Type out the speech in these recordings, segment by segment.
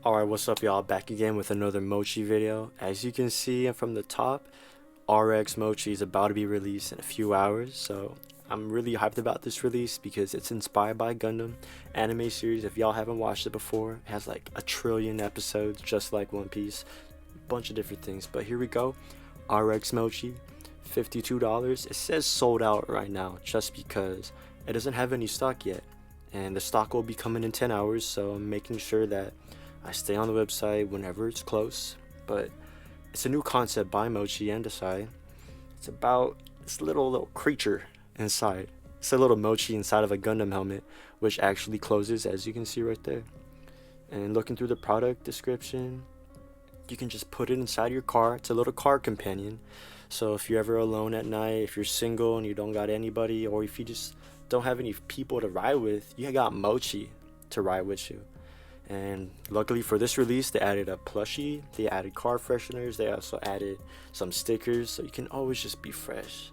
Alright, what's up y'all? Back again with another Mochi video. As you can see from the top, RX-Mochi is about to be released in a few hours, so I'm really hyped about this release because it's inspired by Gundam anime series. If y'all haven't watched it before, it has like 1 trillion episodes just like One Piece, a bunch of different things. But here we go, RX-Mochi, $52. It says sold out right now just because it doesn't have any stock yet, and the stock will be coming in 10 hours, so I'm making sure that I stay on the website whenever it's close. But it's a new concept by Mochi and Dasai. It's about this little creature inside. It's a little Mochi inside of a Gundam helmet, which actually closes, as you can see right there. And looking through the product description, you can just put it inside your car. It's a little car companion. So if you're ever alone at night, if you're single and you don't got anybody, or if you just don't have any people to ride with, you got Mochi to ride with you. And luckily for this release, they added a plushie, they added car fresheners, they also added some stickers, so you can always just be fresh.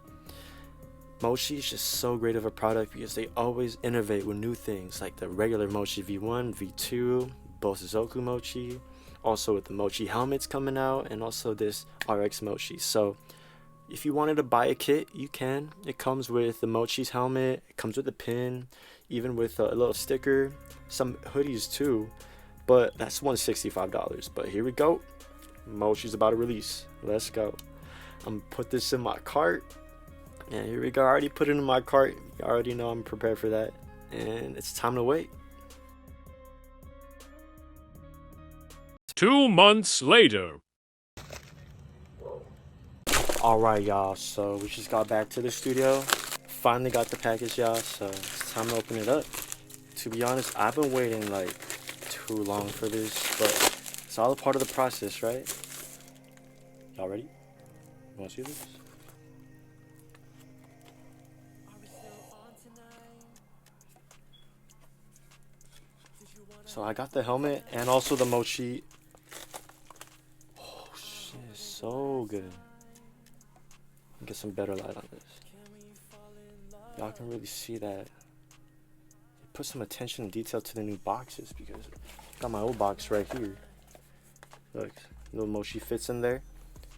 Mochi is just so great of a product because they always innovate with new things, like the regular Mochi V1, V2, Bosuzoku Mochi, also with the Mochi helmets coming out, and also this RX-Mochi. So if you wanted to buy a kit, you can. It comes with the Mochi's helmet, it comes with a pin, even with a little sticker, some hoodies too, but that's $165. But here we go, Mochi's about to release. Let's go. I'm gonna put this in my cart, and here we go. I already put it in my cart. You already know I'm prepared for that, and it's time to wait. 2 months later. Alright y'all, so we just got back to the studio. Finally got the package, y'all, so it's time to open it up. To be honest, I've been waiting like too long for this, but it's all a part of the process, right? Y'all ready? You wanna see this? So I got the helmet and also the Mochi. Oh shit, so good. Get some better light on this. Y'all can really see that. Put some attention and detail to the new boxes, because I got my old box right here. Look, little Mochi fits in there.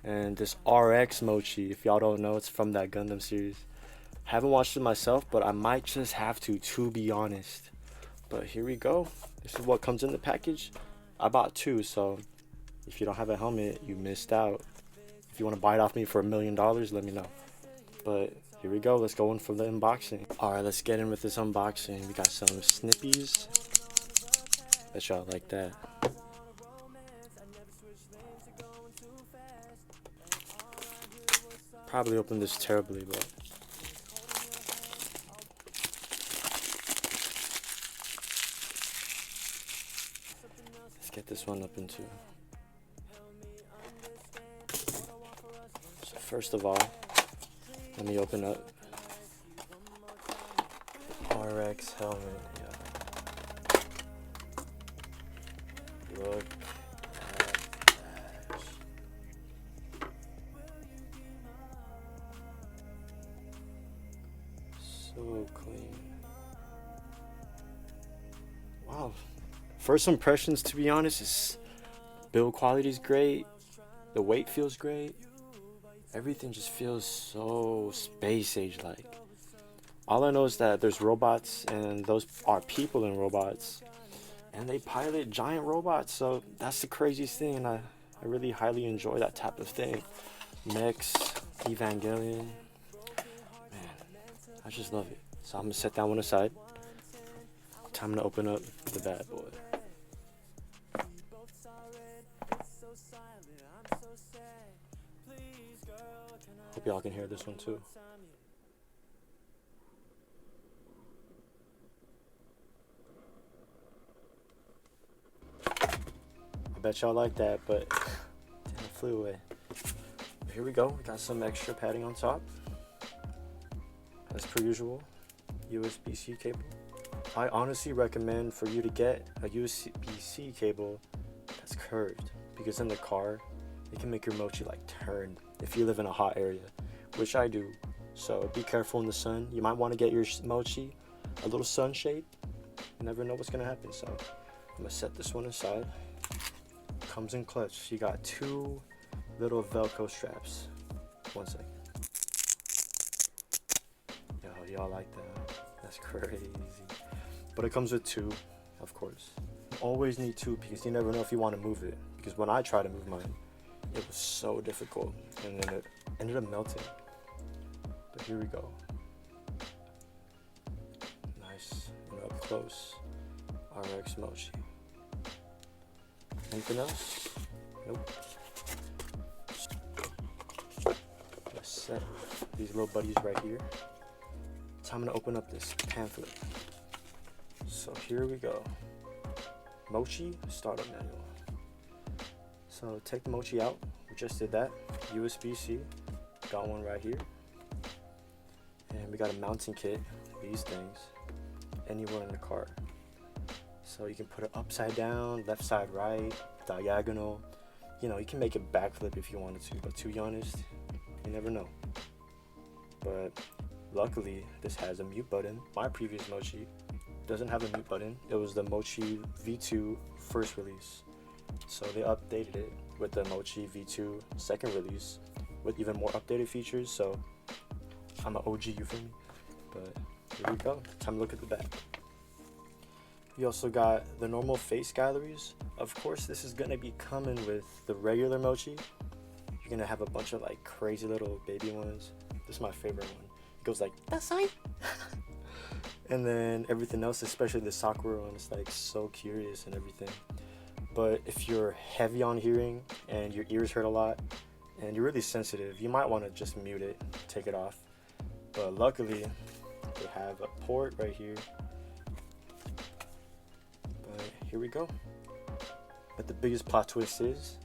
And this RX-Mochi, if y'all don't know, it's from that Gundam series. Haven't watched it myself, but I might just have to be honest. But here we go. This is what comes in the package. I bought 2, so if you don't have a helmet, you missed out. If you want to buy it off me for $1 million, let me know. But here we go. Let's go in for the unboxing. Alright, let's get in with this unboxing. We got some snippies. Bet y'all like that. Probably opened this terribly, but let's get this one up into. So first of all, let me open up RX helmet. Yeah. Look at that. So clean. Wow. First impressions, to be honest, is build quality is great. The weight feels great. Everything just feels so space age like. All I know is that there's robots, and those are people in robots, and they pilot giant robots, so that's the craziest thing, and I really highly enjoy that type of thing. Mechs, Evangelion, man, I just love it. So I'm gonna set that one aside. Time to open up the bad boy. Hope y'all can hear this one too. I bet y'all like that, but it flew away. Here we go. We got some extra padding on top. As per usual, USB-C cable. I honestly recommend for you to get a USB-C cable that's curved, because in the car, it can make your Mochi like turn if you live in a hot area, which I do. So be careful in the sun. You might want to get your Mochi a little sunshade. You never know what's gonna happen. So I'm gonna set this one aside. comes in clutch. You got two little Velcro straps. One second. Yo, y'all like that? That's crazy. But it comes with two, of course. You always need two because you never know if you want to move it. Because when I tried to move mine, it was so difficult, and then it ended up melting. But here we go. Nice and up close. RX-Mochi. Anything else? Nope. Let's set these little buddies right here. Time to open up this pamphlet. So here we go. Mochi startup manual. So take the Mochi out. We just did that. USB-C. Got one right here. And we got a mounting kit. These things. Anywhere in the car. So you can put it upside down, left side right, diagonal. You know, you can make it backflip if you wanted to, but to be honest, you never know. But luckily, this has a mute button. My previous Mochi doesn't have a mute button. It was the Mochi V2 first release. So they updated it with the Mochi V2 second release with even more updated features. So I'm an OG, you feel me? But here we go. Time to look at the back. You also got the normal face galleries. Of course, this is gonna be coming with the regular Mochi. You're gonna have a bunch of like crazy little baby ones. This is my favorite one. It goes like, Dasai. And then everything else, especially the Sakura one, is like so curious and everything. But if you're heavy on hearing and your ears hurt a lot and you're really sensitive, you might want to just mute it, take it off. But luckily, they have a port right here. But here we go. But the biggest plot twist is,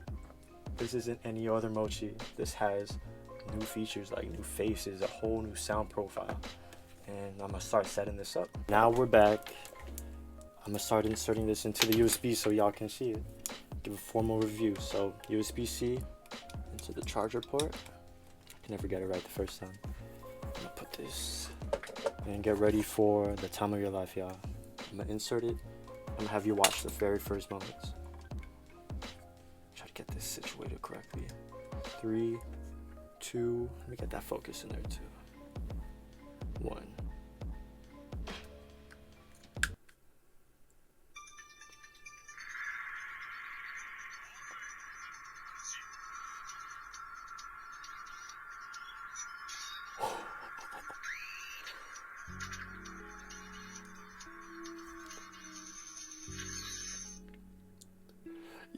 this isn't any other Mochi. This has new features like new faces, a whole new sound profile. And I'm gonna start setting this up. Now we're back. I'm gonna start inserting this into the USB so y'all can see it. Give a formal review. So USB-C into the charger port. I can never get it right the first time. I'm gonna put this and get ready for the time of your life, y'all. I'm gonna insert it. I'm gonna have you watch the very first moments. Try to get this situated correctly. 3, 2, let me get that focus in there too. 1.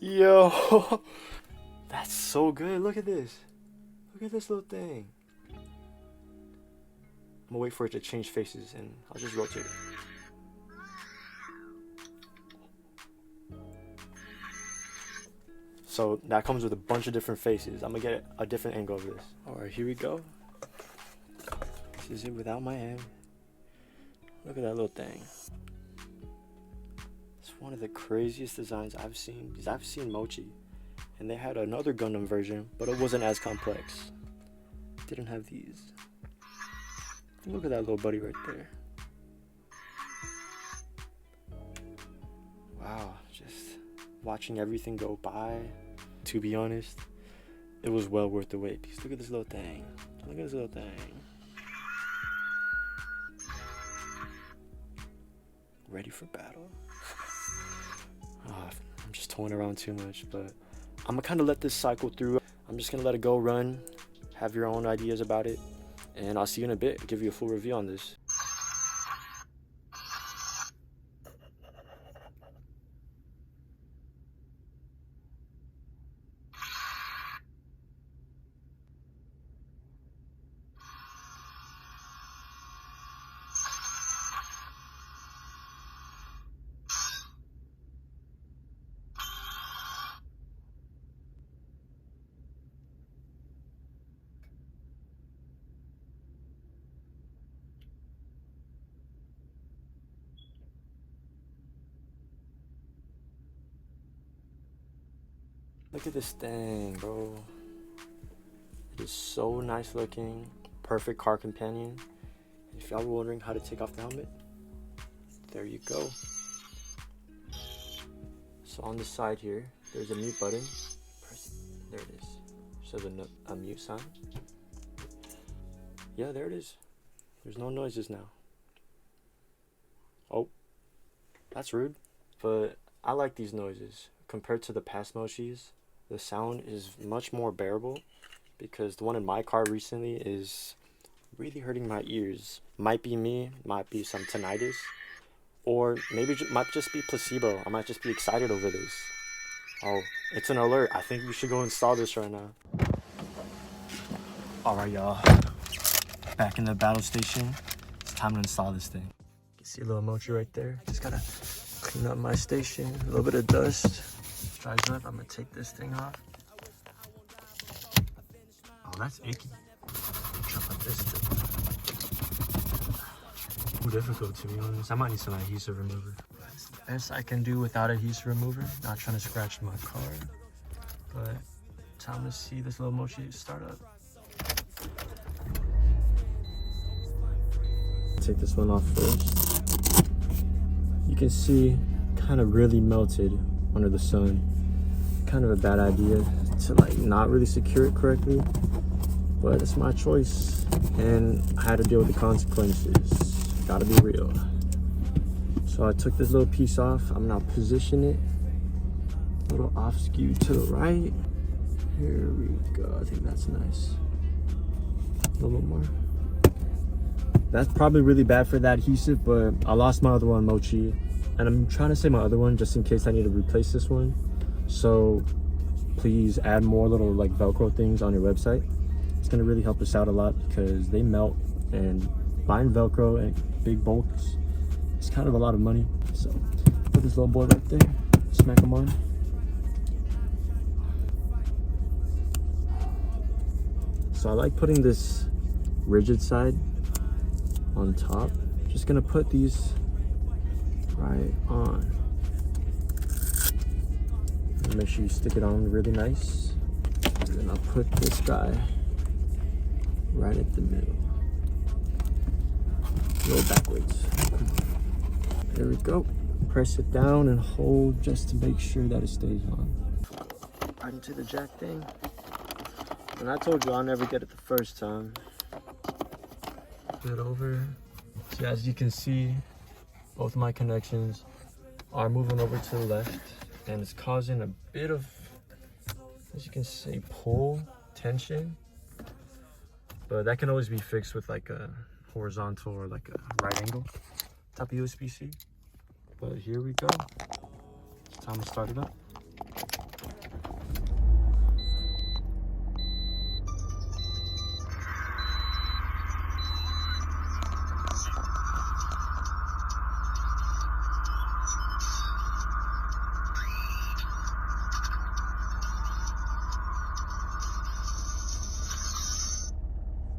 Yo, that's so good. Look at this. Look at this little thing. I'm gonna wait for it to change faces and I'll just rotate it. So that comes with a bunch of different faces. I'm gonna get a different angle of this. Alright, here we go. This is it without my hand. Look at that little thing. It's one of the craziest designs I've seen, because I've seen Mochi and they had another Gundam version, but it wasn't as complex. It didn't have these. Look at that little buddy right there. Wow, just watching everything go by. To be honest, it was well worth the wait. Because look at this little thing. Look at this little thing. Ready for battle? I'm just toying around too much, but I'm gonna kind of let this cycle through. I'm just gonna let it go run. Have your own ideas about it. And I'll see you in a bit, give you a full review on this. Look at this thing, bro. It is so nice looking. Perfect car companion. If y'all were wondering how to take off the helmet, there you go. So on the side here, there's a mute button. There it is. Shows a mute sign. Yeah, there it is. There's no noises now. Oh, that's rude. But I like these noises. Compared to the past Mochis, the sound is much more bearable, because the one in my car recently is really hurting my ears. Might be me, might be some tinnitus, or maybe it might just be placebo. I might just be excited over this. Oh, it's an alert. I think we should go install this right now. Alright, y'all. Back in the battle station. It's time to install this thing. You can see a little Mochi right there. Just gotta clean up my station. A little bit of dust. Dries up. I'm gonna take this thing off. Oh, that's icky. Jump like this. Too difficult, to be honest. I might need some adhesive remover. That's the best I can do without adhesive remover. Not trying to scratch my car. But time to see this little Mochi start up. Take this one off first. You can see kind of really melted under the sun. Kind of a bad idea to like not really secure it correctly, but it's my choice and I had to deal with the consequences. Gotta be real. So I took this little piece off. I'm now position it a little off skew to the right. Here we go. I think that's nice. A little bit more. That's probably really bad for that adhesive, but I lost my other one, Mochi, and I'm trying to save my other one just in case I need to replace this one. So please add more little like Velcro things on your website. It's gonna really help us out a lot because they melt, and buying Velcro and big bulks, it's kind of a lot of money. So put this little boy right there, smack them on. So I like putting this rigid side on top. Just gonna put these right on. And make sure you stick it on really nice. And then I'll put this guy right at the middle. Roll backwards. There we go. Press it down and hold just to make sure that it stays on. Right into the jack thing. And I told you I'll never get it the first time. Flip it over. So as you can see, both my connections are moving over to the left, and it's causing a bit of, as you can see, pull, tension. But that can always be fixed with like a horizontal or like a right angle type of USB-C. But here we go. It's time to start it up.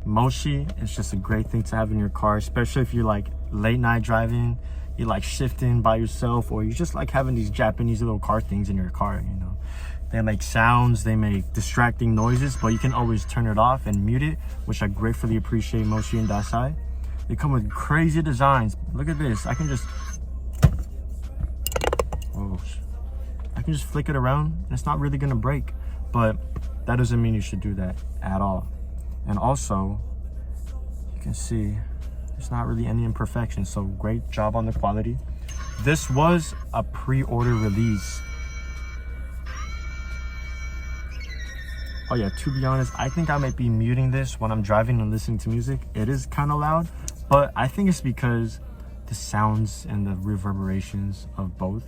Mochi is just a great thing to have in your car, especially if you're like late night driving, you like shifting by yourself, or you just like having these Japanese little car things in your car, you know. They make sounds, they make distracting noises, but you can always turn it off and mute it, which I gratefully appreciate Mochi and Dasai. They come with crazy designs. Look at this. I can just flick it around and it's not really gonna break, but that doesn't mean you should do that at all. And also, you can see there's not really any imperfections, so great job on the quality. This was a pre-order release. Oh yeah, to be honest, I think I might be muting this when I'm driving and listening to music. It is kind of loud, but I think it's because the sounds and the reverberations of both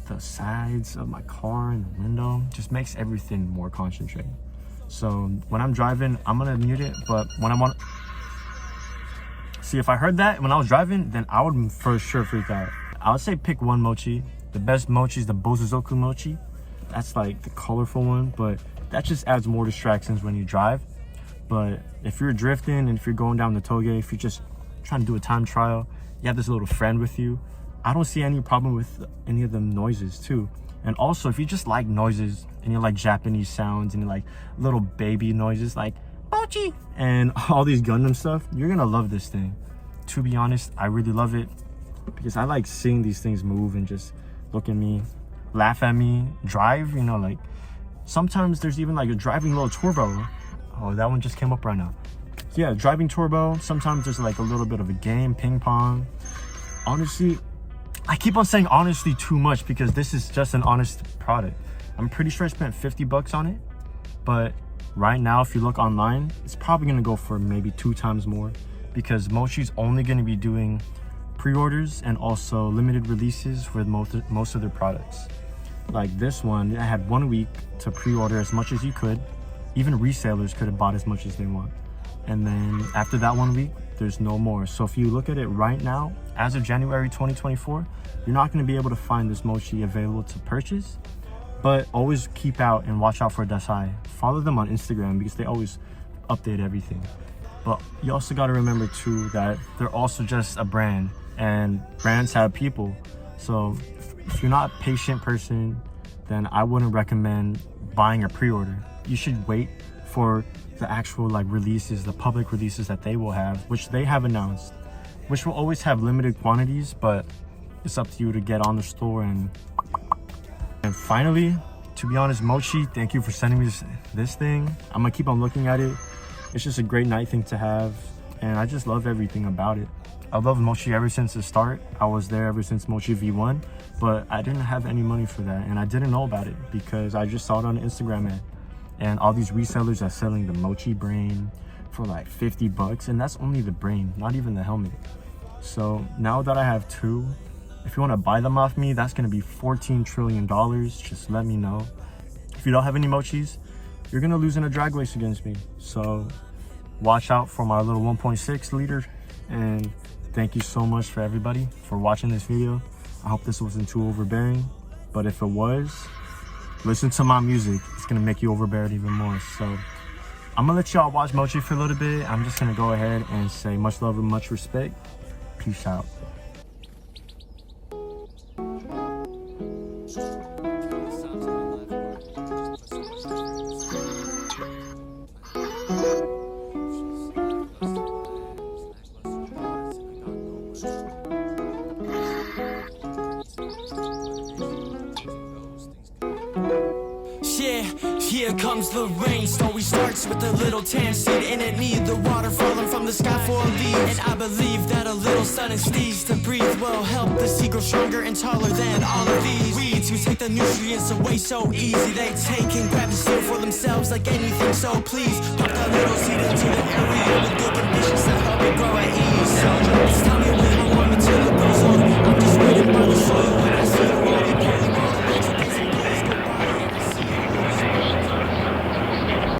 the sides of my car and the window just makes everything more concentrated. So when I'm driving, I'm gonna mute it, but when I want, see, if I heard that when I was driving, then I would for sure freak out. I would say pick one Mochi. The best Mochi is the Bozuzoku Mochi. That's like the colorful one, but that just adds more distractions when you drive. But if you're drifting and if you're going down the toge, if you're just trying to do a time trial, you have this little friend with you, I don't see any problem with any of the noises too. And also, if you just like noises and you like Japanese sounds and you like little baby noises like Mochi and all these Gundam stuff, you're gonna love this thing. To be honest, I really love it because I like seeing these things move and just look at me. laugh at me, drive, you know, like sometimes there's even like a driving little turbo. Oh, that one just came up right now. Yeah, driving turbo. Sometimes there's like a little bit of a game, ping pong. Honestly, I keep on saying honestly too much because this is just an honest product. I'm pretty sure I spent 50 bucks on it, but right now if you look online, it's probably gonna go for maybe 2 times more because Mochi's only gonna be doing pre-orders and also limited releases with most of their products. Like this one, I had 1 week to pre-order as much as you could. Even resellers could have bought as much as they want. And then after that 1 week, there's no more. So if you look at it right now, as of January 2024, you're not going to be able to find this Mochi available to purchase, but always keep out and watch out for Dasai. Follow them on Instagram because they always update everything. But you also got to remember too that they're also just a brand and brands have people. So if you're not a patient person, then I wouldn't recommend buying a pre-order. You should wait for the actual like releases, the public releases that they will have, which they have announced, which will always have limited quantities, but it's up to you to get on the store. And finally, to be honest, Mochi, thank you for sending me this thing. I'm gonna keep on looking at it. It's just a great night thing to have, and I just love everything about it. I've loved Mochi ever since the start. I was there ever since Mochi V1, but I didn't have any money for that, and I didn't know about it because I just saw it on the Instagram ad. And all these resellers are selling the Mochi brain for like 50 bucks, and that's only the brain, not even the helmet. So now that I have 2, if you want to buy them off me, that's going to be $14 trillion. Just let me know. If you don't have any Mochis, you're going to lose in a drag race against me. So watch out for my little 1.6 liter. And thank you so much for everybody for watching this video. I hope this wasn't too overbearing, but if it was, listen to my music. It's gonna make you overbearing even more. So I'm gonna let y'all watch Mochi for a little bit. I'm just gonna go ahead and say much love and much respect. Peace out. Here comes the rain. Story starts with a little tan seed in it. Need the water falling from the sky for leaves. And I believe that a little sun and steeds to breathe will help the seed grow stronger and taller than all of these weeds who take the nutrients away so easy. They take and grab and steal for themselves like anything. So please put that little seed into the area with good conditions to help it grow at ease. So it's time to wait on until it grows old. I'm just waiting by the soil when I